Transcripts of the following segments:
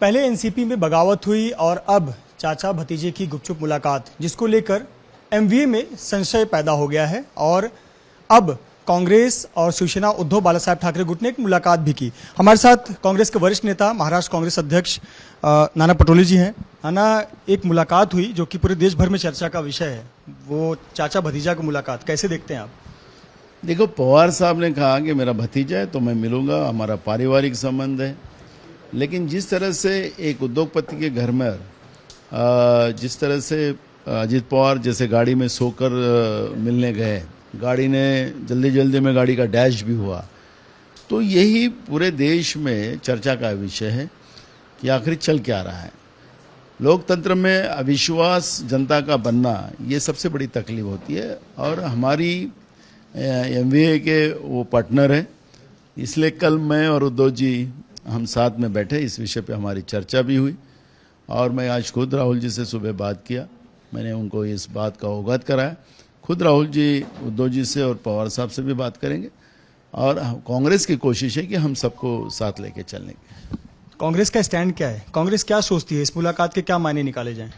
पहले एनसीपी में बगावत हुई और अब चाचा भतीजे की गुपचुप मुलाकात, जिसको लेकर एमवीए में संशय पैदा हो गया है। और अब कांग्रेस और शिवसेना उद्धव बालासाहेब ठाकरे गुट ने एक मुलाकात भी की। हमारे साथ कांग्रेस के वरिष्ठ नेता, महाराष्ट्र कांग्रेस अध्यक्ष नाना पटोले जी हैं। नाना, एक मुलाकात हुई जो कि पूरे देश भर में चर्चा का विषय है, वो चाचा भतीजा की मुलाकात, कैसे देखते हैं आप? देखो, पवार साहब ने कहा कि मेरा भतीजा है तो मैं मिलूंगा, हमारा पारिवारिक संबंध है। लेकिन जिस तरह से एक उद्योगपति के घर में जिस तरह से अजीत पवार जैसे गाड़ी में सोकर मिलने गए, गाड़ी ने जल्दी जल्दी में गाड़ी का डैश भी हुआ, तो यही पूरे देश में चर्चा का विषय है कि आखिर चल क्या रहा है। लोकतंत्र में अविश्वास जनता का बनना, ये सबसे बड़ी तकलीफ होती है। और हमारी एमवीए के वो पार्टनर हैं, इसलिए कल मैं और उद्धव जी हम साथ में बैठे, इस विषय पे हमारी चर्चा भी हुई। और मैं आज खुद राहुल जी से सुबह बात किया, मैंने उनको इस बात का अवगत कराया। खुद राहुल जी उद्धव जी से और पवार साहब से भी बात करेंगे। और कांग्रेस की कोशिश है कि हम सबको साथ लेके चलेंगे। कांग्रेस का स्टैंड क्या है? कांग्रेस क्या सोचती है? इस मुलाकात के क्या मायने निकाले जाएं?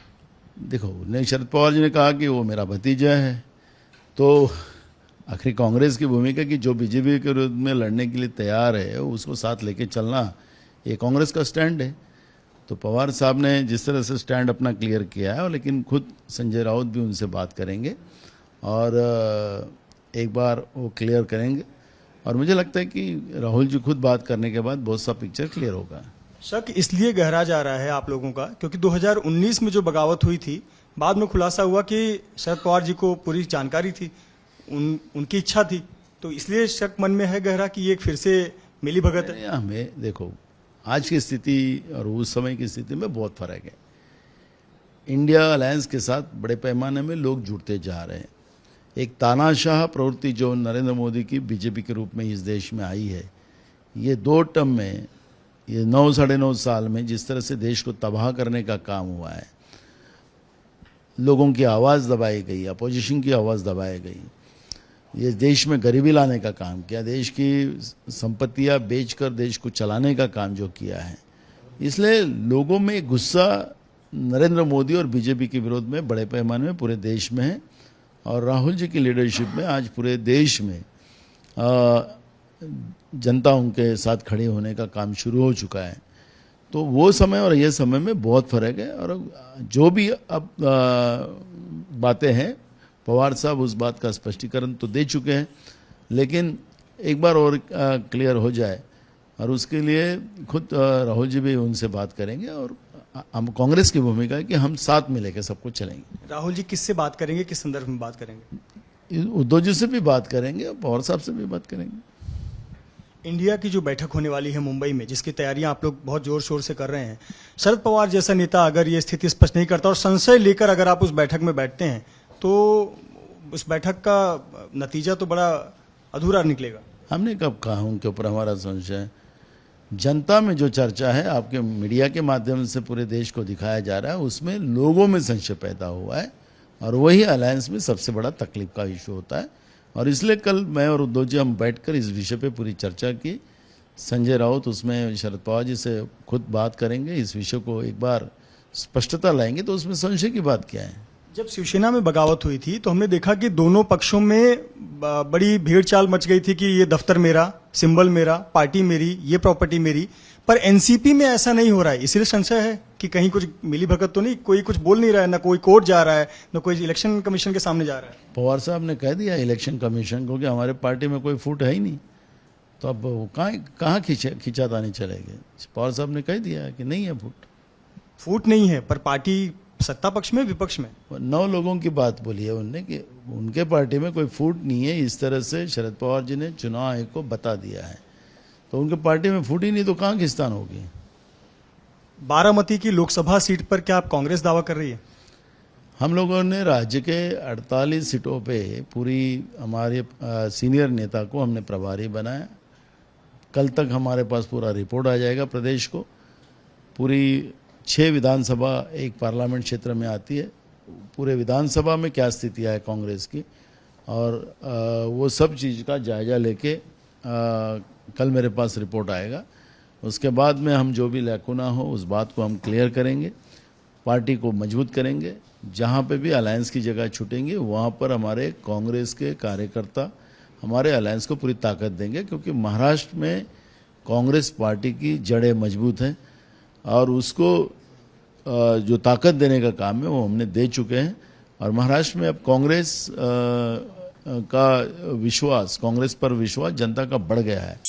देखो, शरद पवार जी ने कहा कि वो मेरा भतीजा है, तो आखिर कांग्रेस की भूमिका कि जो बीजेपी के विरुद्ध में लड़ने के लिए तैयार है उसको साथ लेके चलना, ये कांग्रेस का स्टैंड है। तो पवार साहब ने जिस तरह से स्टैंड अपना क्लियर किया है, लेकिन खुद संजय राउत भी उनसे बात करेंगे और एक बार वो क्लियर करेंगे। और मुझे लगता है कि राहुल जी खुद बात करने के बाद बहुत सा पिक्चर क्लियर होगा। शक इसलिए गहरा जा रहा है आप लोगों का क्योंकि 2019 में जो बगावत हुई थी, बाद में खुलासा हुआ कि शरद पवार जी को पूरी जानकारी थी, उनकी इच्छा थी, तो इसलिए शक मन में है गहरा कि ये फिर से मिली भगत है। हमें देखो, आज की स्थिति और उस समय की स्थिति में बहुत फर्क है। इंडिया अलायंस के साथ बड़े पैमाने में लोग जुड़ते जा रहे हैं। एक तानाशाह प्रवृत्ति जो नरेंद्र मोदी की बीजेपी के रूप में इस देश में आई है, ये 2 टर्म में, ये 9 साढ़े 9 साल में जिस तरह से देश को तबाह करने का काम हुआ है, लोगों की आवाज़ दबाई गई, अपोजिशन की आवाज़ दबाई गई, ये देश में गरीबी लाने का काम किया, देश की संपत्तियां बेचकर देश को चलाने का काम जो किया है, इसलिए लोगों में गुस्सा नरेंद्र मोदी और बीजेपी के विरोध में बड़े पैमाने में पूरे देश में है। और राहुल जी की लीडरशिप में आज पूरे देश में जनता उनके साथ खड़े होने का काम शुरू हो चुका है। तो वो समय और ये समय में बहुत फर्क है। और जो भी अब बातें हैं, पवार साहब उस बात का स्पष्टीकरण तो दे चुके हैं, लेकिन एक बार और क्लियर हो जाए, और उसके लिए खुद राहुल जी भी उनसे बात करेंगे। और हम कांग्रेस की भूमिका है कि हम साथ में लेकर सबको चलेंगे। राहुल जी किससे बात करेंगे, किस संदर्भ में बात करेंगे? उद्धव जी से भी बात करेंगे और पवार साहब से भी बात करेंगे। इंडिया की जो बैठक होने वाली है मुंबई में, जिसकी तैयारियां आप लोग बहुत जोर शोर से कर रहे हैं, शरद पवार जैसा नेता अगर ये स्थिति स्पष्ट नहीं करता और संशय लेकर अगर आप उस बैठक में बैठते हैं, तो उस बैठक का नतीजा तो बड़ा अधूरा निकलेगा। हमने कब कहा उनके ऊपर हमारा संशय? जनता में जो चर्चा है, आपके मीडिया के माध्यम से पूरे देश को दिखाया जा रहा है, उसमें लोगों में संशय पैदा हुआ है। और वही अलायंस में सबसे बड़ा तकलीफ का इशू होता है। और इसलिए कल मैं और उद्धव जी हम बैठकर इस विषय पे पूरी चर्चा की। संजय राउत उसमें शरद पवार जी से खुद बात करेंगे, इस विषय को एक बार स्पष्टता लाएंगे। तो उसमें संशय की बात क्या है? जब शिवसेना में बगावत हुई थी तो हमने देखा कि दोनों पक्षों में बड़ी भीड़ चाल मच गई थी कि ये दफ्तर मेरा, सिंबल मेरा, पार्टी मेरी, ये प्रॉपर्टी मेरी। पर एनसीपी में ऐसा नहीं हो रहा है, इसलिए संशय है कि कहीं कुछ मिली भगत तो नहीं, कोई कुछ बोल नहीं रहा है, ना कोई कोर्ट जा रहा है, ना कोई इलेक्शन कमीशन के सामने जा रहा है। पवार साहब ने कह दिया इलेक्शन कमीशन को कि हमारे पार्टी में कोई फूट है ही नहीं, तो अब कहाँ खींचातानी चलेगी? पवार साहब ने कह दिया कि नहीं है फूट नहीं है, पर पार्टी सत्ता पक्ष में, विपक्ष में 9 लोगों की बात बोली है उनने कि उनके पार्टी में कोई फूट नहीं है। इस तरह से शरद पवार जी ने चुनाव आयोग को बता दिया है। तो उनके पार्टी में फूट ही नहीं तो कहाँ खिस्तान होगी? बारामती की लोकसभा सीट पर क्या आप कांग्रेस दावा कर रही है? हम लोगों ने राज्य के 48 सीटों पे पूरी हमारे सीनियर नेता को हमने प्रभारी बनाया। कल तक हमारे पास पूरा रिपोर्ट आ जाएगा प्रदेश को। पूरी 6 विधानसभा एक पार्लियामेंट क्षेत्र में आती है। पूरे विधानसभा में क्या स्थितियाँ है कांग्रेस की, और वो सब चीज़ का जायजा लेके कल मेरे पास रिपोर्ट आएगा। उसके बाद में हम जो भी लैकुना हो उस बात को हम क्लियर करेंगे, पार्टी को मजबूत करेंगे। जहाँ पे भी अलायंस की जगह छूटेंगी वहाँ पर हमारे कांग्रेस के कार्यकर्ता हमारे अलायंस को पूरी ताकत देंगे, क्योंकि महाराष्ट्र में कांग्रेस पार्टी की जड़ें मजबूत हैं और उसको जो ताकत देने का काम है वो हमने दे चुके हैं। और महाराष्ट्र में अब कांग्रेस का विश्वास, कांग्रेस पर विश्वास जनता का बढ़ गया है।